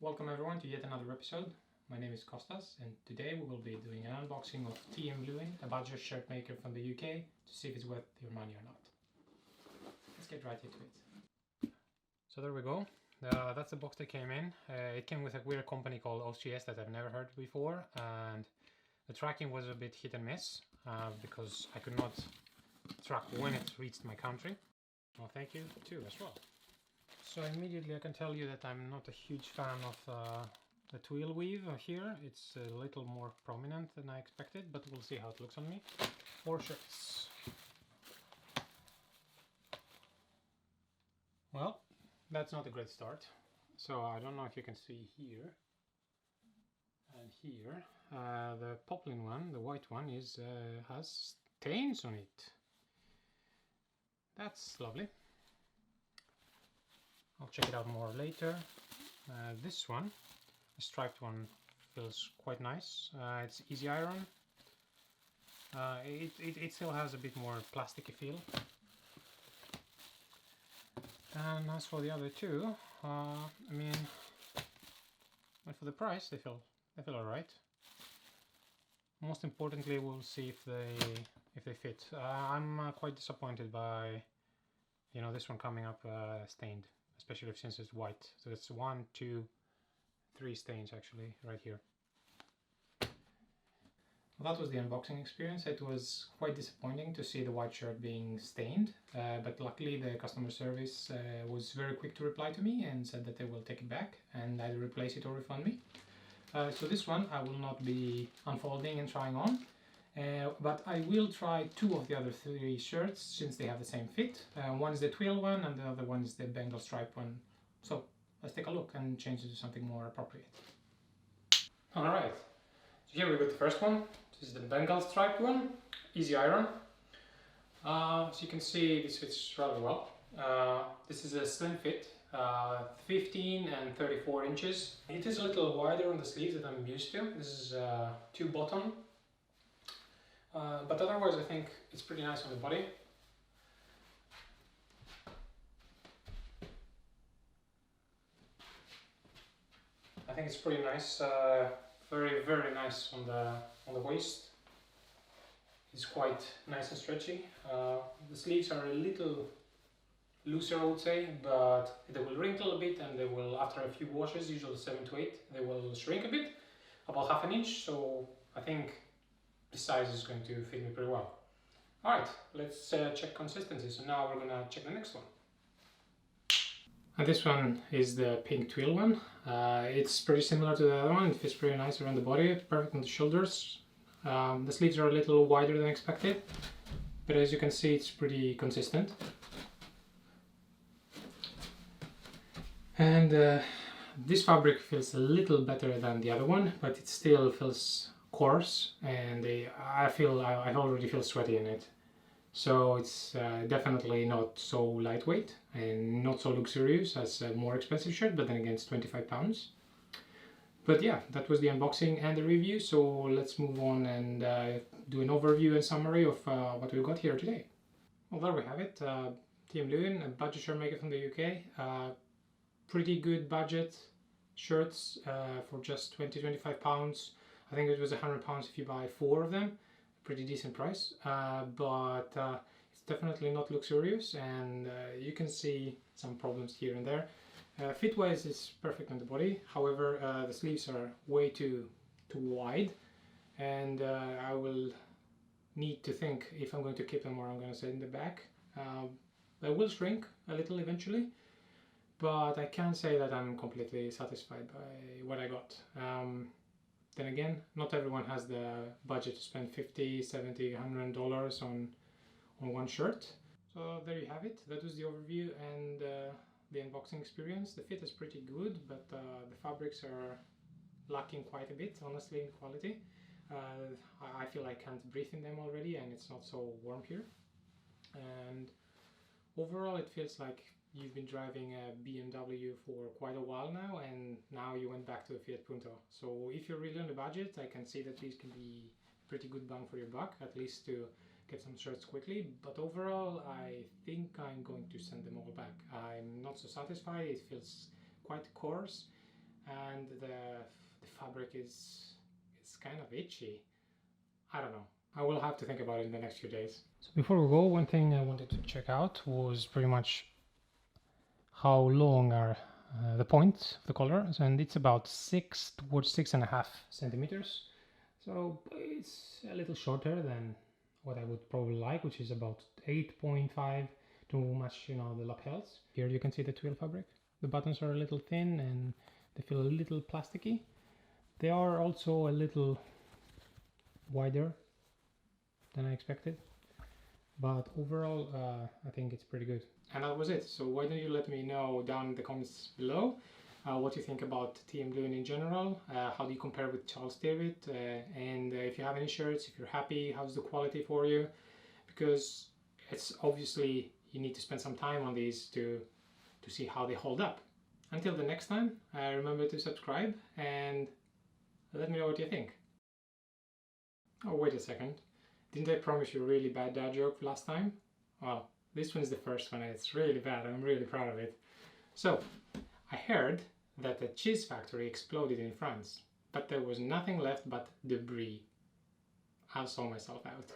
Welcome everyone to yet another episode. My name is Kostas and today we will be doing an unboxing of tmlewin, a budget shirt maker from the UK, to see if it's worth your money or not. Let's get right into it. So there we go. That's the box that came in. It came with a weird company called OCS that I've never heard before, and the tracking was a bit hit and miss because I could not track when it reached my country. Well, thank you too as well. So immediately I can tell you that I'm not a huge fan of the twill weave here. It's a little more prominent than I expected, but we'll see how it looks on me. 4 shirts. Well, that's not a great start. So I don't know if you can see here and here. The poplin one, the white one, has stains on it. That's lovely. I'll check it out more later. This one, the striped one, feels quite nice. It's easy iron. It still has a bit more plasticky feel. And as for the other two, I mean, and for the price, they feel alright. Most importantly, we'll see if they fit. I'm quite disappointed by, you know, this one coming up stained. Especially since it's white. So it's 1, 2, 3 stains actually right here. Well, that was the unboxing experience. It was quite disappointing to see the white shirt being stained, but luckily the customer service was very quick to reply to me and said that they will take it back and either replace it or refund me. So this one I will not be unfolding and trying on. But I will try 2 of the other 3 shirts since they have the same fit. One is the twill one and the other one is the Bengal stripe one. So let's take a look and change it to something more appropriate. Alright, so here we got the first one. This is the Bengal stripe one, easy iron. As you can see, this fits rather well. This is a slim fit, 15 and 34 inches. It is a little wider on the sleeves than I'm used to. This is 2 bottom. But otherwise I think it's pretty nice on the body. I think it's pretty nice, very nice on the waist. It's quite nice and stretchy. The sleeves are a little looser I would say, but they will wrinkle a bit and they will, after a few washes, usually 7 to 8, they will shrink a bit, about half an inch, so I think the size is going to fit me pretty well. Alright, let's check consistency. So now we're gonna check the next one. And this one is the pink twill one. It's pretty similar to the other one. It fits pretty nice around the body, perfect on the shoulders. The sleeves are a little wider than expected, but as you can see it's pretty consistent. And this fabric feels a little better than the other one, but it still feels coarse, and I already feel sweaty in it. So it's definitely not so lightweight and not so luxurious as a more expensive shirt, but then again it's £25. But yeah, that was the unboxing and the review, so let's move on and do an overview and summary of what we've got here today. Well, there we have it. tmlewin, a budget shirt maker from the UK. Pretty good budget shirts for just £20–25. I think it was £100 if you buy 4 of them. Pretty decent price, but it's definitely not luxurious, and you can see some problems here and there. Fit wise it's perfect on the body, however the sleeves are way too wide, and I will need to think if I'm going to keep them or I'm going to set in the back. They will shrink a little eventually, but I can't say that I'm completely satisfied by what I got. Then again, not everyone has the budget to spend $50, $70, $100 on one shirt. So there you have it. That was the overview and the unboxing experience. The fit is pretty good, but the fabrics are lacking quite a bit, honestly, in quality. I feel I can't breathe in them already, and it's not so warm here. And overall, it feels like you've been driving a BMW for quite a while now, and now you went back to a Fiat Punto. So if you're really on the budget, I can see that these can be pretty good bang for your buck, at least to get some shirts quickly. But overall, I think I'm going to send them all back. I'm not so satisfied. It feels quite coarse. and the fabric is kind of itchy. I don't know. I will have to think about it in the next few days. So before we go, one thing I wanted to check out was pretty much how long are the points of the collars, and it's about 6 towards 6.5 centimeters. So it's a little shorter than what I would probably like, which is about 8.5 to match, you know, the lapels. Here you can see the twill fabric. The buttons are a little thin and they feel a little plasticky. They are also a little wider than I expected, but overall I think it's pretty good. And that was it. So why don't you let me know down in the comments below what you think about tmlewin in general, how do you compare with Charles Tyrwhitt, and if you have any shirts, if you're happy, how's the quality for you, because it's obviously you need to spend some time on these to see how they hold up. Until the next time, remember to subscribe and let me know what you think. Oh, wait a second. Didn't I promise you a really bad dad joke last time? Well, this one's the first one and it's really bad. I'm really proud of it. So, I heard that a cheese factory exploded in France, but there was nothing left but debris. I'll saw myself out.